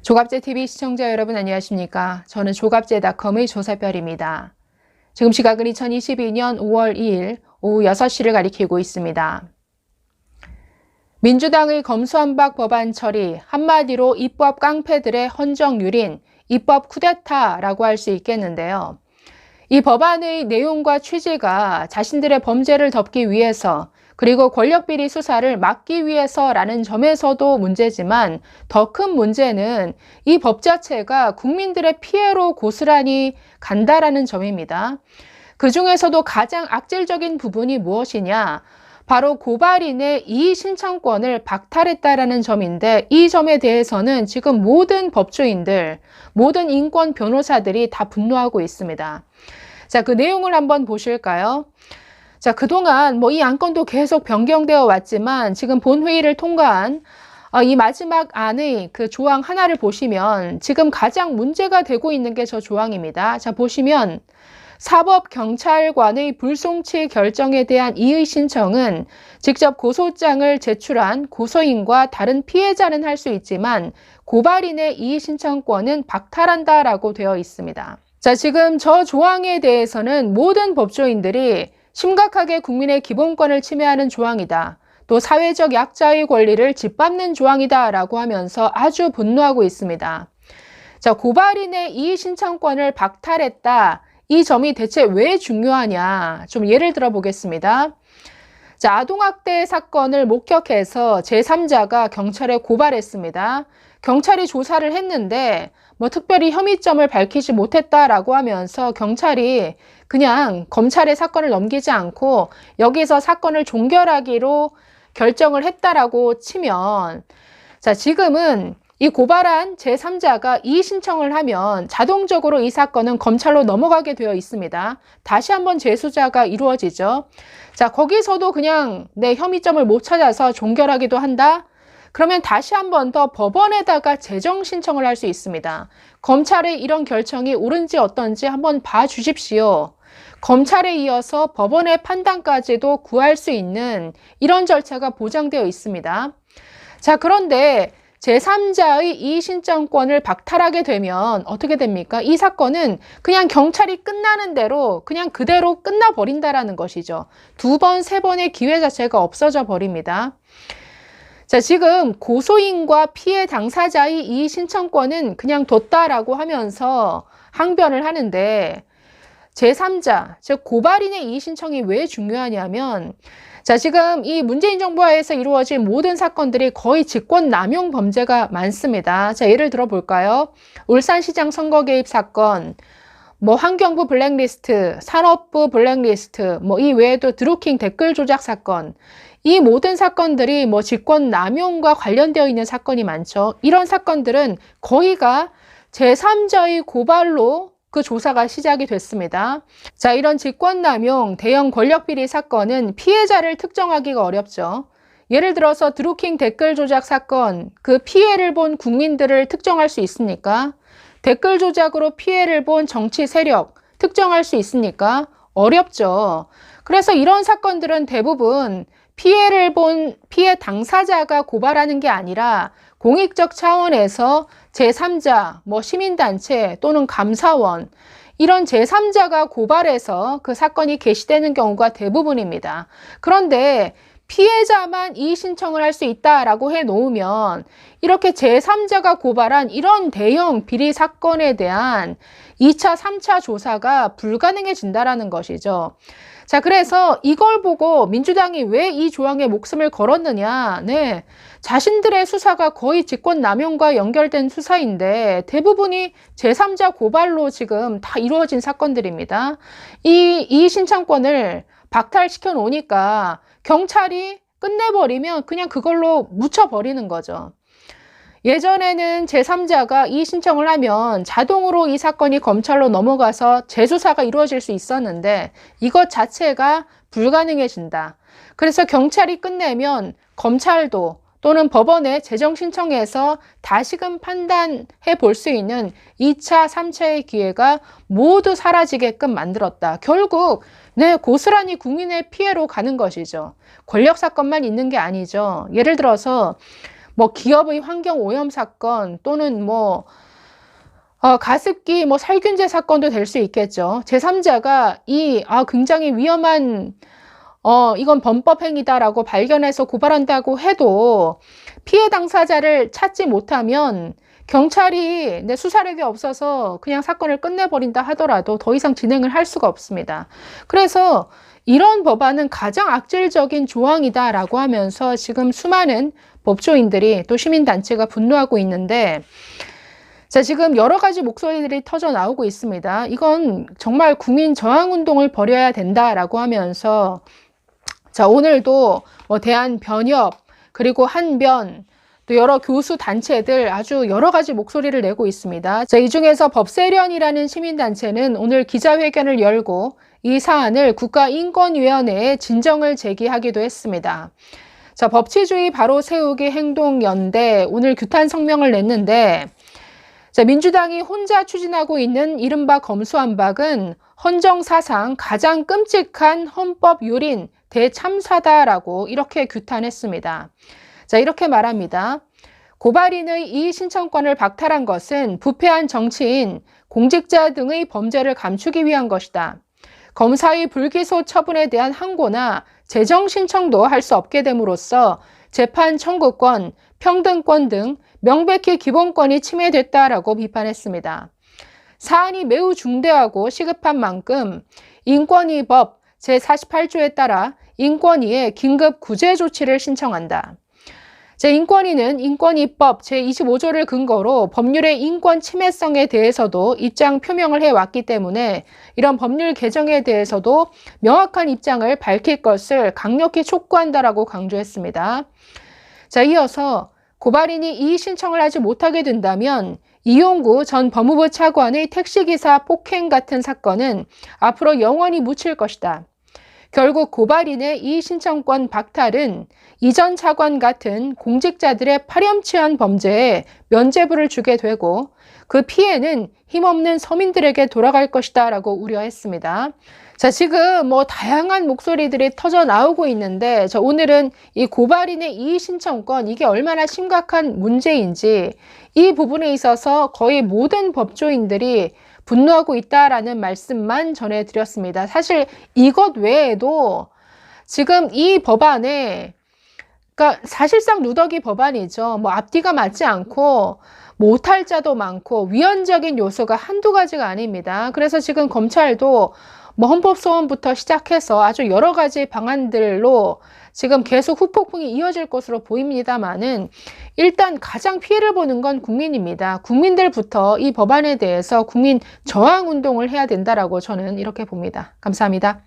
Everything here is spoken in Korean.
조갑제TV 시청자 여러분 안녕하십니까? 저는 조갑제닷컴의 조사별입니다. 지금 시각은 2022년 5월 2일 오후 6시를 가리키고 있습니다. 민주당의 검수완박 법안 처리, 한마디로 입법 깡패들의 헌정유린, 입법 쿠데타라고 할 수 있겠는데요. 이 법안의 내용과 취지가 자신들의 범죄를 덮기 위해서 그리고 권력비리 수사를 막기 위해서라는 점에서도 문제지만 더 큰 문제는 이 법 자체가 국민들의 피해로 고스란히 간다라는 점입니다. 그 중에서도 가장 악질적인 부분이 무엇이냐? 바로 고발인의 이의 신청권을 박탈했다라는 점인데 이 점에 대해서는 지금 모든 법조인들, 모든 인권 변호사들이 다 분노하고 있습니다. 자, 그 내용을 한번 보실까요? 자, 그동안 이 안건도 계속 변경되어 왔지만 지금 본회의를 통과한 이 마지막 안의 그 조항 하나를 보시면 지금 가장 문제가 되고 있는 게 저 조항입니다. 자, 보시면 사법경찰관의 불송치 결정에 대한 이의 신청은 직접 고소장을 제출한 고소인과 다른 피해자는 할 수 있지만 고발인의 이의 신청권은 박탈한다라고 되어 있습니다. 자, 지금 저 조항에 대해서는 모든 법조인들이 심각하게 국민의 기본권을 침해하는 조항이다. 또 사회적 약자의 권리를 짓밟는 조항이다 라고 하면서 아주 분노하고 있습니다. 자, 고발인의 이의 신청권을 박탈했다. 이 점이 대체 왜 중요하냐? 좀 예를 들어 보겠습니다. 자, 아동학대 사건을 목격해서 제3자가 경찰에 고발했습니다. 경찰이 조사를 했는데 특별히 혐의점을 밝히지 못했다라고 하면서 경찰이 그냥 검찰에 사건을 넘기지 않고 여기서 사건을 종결하기로 결정을 했다라고 치면 자, 지금은 이 고발한 제3자가 이의 신청을 하면 자동적으로 이 사건은 검찰로 넘어가게 되어 있습니다. 다시 한번 재수사가 이루어지죠. 자, 거기서도 그냥 내 혐의점을 못 찾아서 종결하기도 한다? 그러면 다시 한번 더 법원에다가 재정 신청을 할 수 있습니다. 검찰의 이런 결정이 옳은지 어떤지 한번 봐주십시오. 검찰에 이어서 법원의 판단까지도 구할 수 있는 이런 절차가 보장되어 있습니다. 자, 그런데 제3자의 이의 신청권을 박탈하게 되면 어떻게 됩니까? 이 사건은 그냥 경찰이 끝나는 대로 그냥 그대로 끝나버린다라는 것이죠. 두 번, 세 번의 기회 자체가 없어져 버립니다. 자, 지금 고소인과 피해 당사자의 이의 신청권은 그냥 뒀다라고 하면서 항변을 하는데 제3자, 즉 고발인의 이의 신청이 왜 중요하냐면 자, 지금 이 문재인 정부 하에서 이루어진 모든 사건들이 거의 직권남용 범죄가 많습니다. 자, 예를 들어 볼까요? 울산시장 선거 개입 사건, 환경부 블랙리스트, 산업부 블랙리스트, 이 외에도 드루킹 댓글 조작 사건, 이 모든 사건들이 직권남용과 관련되어 있는 사건이 많죠. 이런 사건들은 거의가 제3자의 고발로 그 조사가 시작이 됐습니다. 자, 이런 직권남용, 대형 권력비리 사건은 피해자를 특정하기가 어렵죠. 예를 들어서 드루킹 댓글 조작 사건, 그 피해를 본 국민들을 특정할 수 있습니까? 댓글 조작으로 피해를 본 정치 세력 특정할 수 있습니까? 어렵죠. 그래서 이런 사건들은 대부분 피해를 본 피해 당사자가 고발하는 게 아니라 공익적 차원에서 제3자, 시민단체 또는 감사원 이런 제3자가 고발해서 그 사건이 개시되는 경우가 대부분입니다. 그런데 피해자만 이의 신청을 할 수 있다라고 해놓으면 이렇게 제3자가 고발한 이런 대형 비리 사건에 대한 2차, 3차 조사가 불가능해진다라는 것이죠. 자, 그래서 이걸 보고 민주당이 왜 이 조항에 목숨을 걸었느냐? 네, 자신들의 수사가 거의 직권남용과 연결된 수사인데 대부분이 제3자 고발로 지금 다 이루어진 사건들입니다. 이 신청권을 박탈시켜 놓으니까 경찰이 끝내버리면 그냥 그걸로 묻혀버리는 거죠. 예전에는 제3자가 이의 신청을 하면 자동으로 이 사건이 검찰로 넘어가서 재수사가 이루어질 수 있었는데 이것 자체가 불가능해진다. 그래서 경찰이 끝내면 검찰도 또는 법원에 재정 신청해서 다시금 판단해 볼 수 있는 2차, 3차의 기회가 모두 사라지게끔 만들었다. 결국 고스란히 국민의 피해로 가는 것이죠. 권력 사건만 있는 게 아니죠. 예를 들어서 뭐 기업의 환경 오염 사건 또는 뭐 가습기 뭐 살균제 사건도 될 수 있겠죠. 제3자가 굉장히 위험한 이건 범법 행위다라고 발견해서 고발한다고 해도 피해 당사자를 찾지 못하면 경찰이 수사력이 없어서 그냥 사건을 끝내버린다 하더라도 더 이상 진행을 할 수가 없습니다. 그래서 이런 법안은 가장 악질적인 조항이다라고 하면서 지금 수많은 법조인들이 또 시민단체가 분노하고 있는데, 자, 지금 여러 가지 목소리들이 터져 나오고 있습니다. 이건 정말 국민 저항 운동을 벌여야 된다라고 하면서, 자, 오늘도 뭐 대한변협 그리고 한변 또 여러 교수 단체들 아주 여러 가지 목소리를 내고 있습니다. 자, 이 중에서 법세련이라는 시민단체는 오늘 기자회견을 열고 이 사안을 국가인권위원회에 진정을 제기하기도 했습니다. 자, 법치주의 바로 세우기 행동연대 오늘 규탄 성명을 냈는데, 자, 민주당이 혼자 추진하고 있는 이른바 검수완박은 헌정사상 가장 끔찍한 헌법 유린 대참사다라고 이렇게 규탄했습니다. 자, 이렇게 말합니다. 고발인의 이의 신청권을 박탈한 것은 부패한 정치인, 공직자 등의 범죄를 감추기 위한 것이다. 검사의 불기소 처분에 대한 항고나 재정 신청도 할 수 없게 됨으로써 재판 청구권, 평등권 등 명백히 기본권이 침해됐다라고 비판했습니다. 사안이 매우 중대하고 시급한 만큼 인권위법 제48조에 따라 인권위에 긴급 구제 조치를 신청한다. 인권위는 인권위법 제25조를 근거로 법률의 인권 침해성에 대해서도 입장 표명을 해왔기 때문에 이런 법률 개정에 대해서도 명확한 입장을 밝힐 것을 강력히 촉구한다라고 강조했습니다. 자, 이어서 고발인이 이의 신청을 하지 못하게 된다면 이용구 전 법무부 차관의 택시기사 폭행 같은 사건은 앞으로 영원히 묻힐 것이다. 결국 고발인의 이의 신청권 박탈은 이전 차관 같은 공직자들의 파렴치한 범죄에 면죄부를 주게 되고 그 피해는 힘없는 서민들에게 돌아갈 것이다 라고 우려했습니다. 자, 지금 뭐 다양한 목소리들이 터져 나오고 있는데, 오늘은 이 고발인의 이의 신청권 이게 얼마나 심각한 문제인지 이 부분에 있어서 거의 모든 법조인들이 분노하고 있다라는 말씀만 전해드렸습니다. 사실 이것 외에도 지금 이 법안에, 그러니까 사실상 누더기 법안이죠. 뭐 앞뒤가 맞지 않고 오탈자도 많고 위헌적인 요소가 한두 가지가 아닙니다. 그래서 지금 검찰도 뭐 헌법소원부터 시작해서 아주 여러 가지 방안들로 지금 계속 후폭풍이 이어질 것으로 보입니다만은 일단 가장 피해를 보는 건 국민입니다. 국민들부터 이 법안에 대해서 국민 저항 운동을 해야 된다라고 저는 이렇게 봅니다. 감사합니다.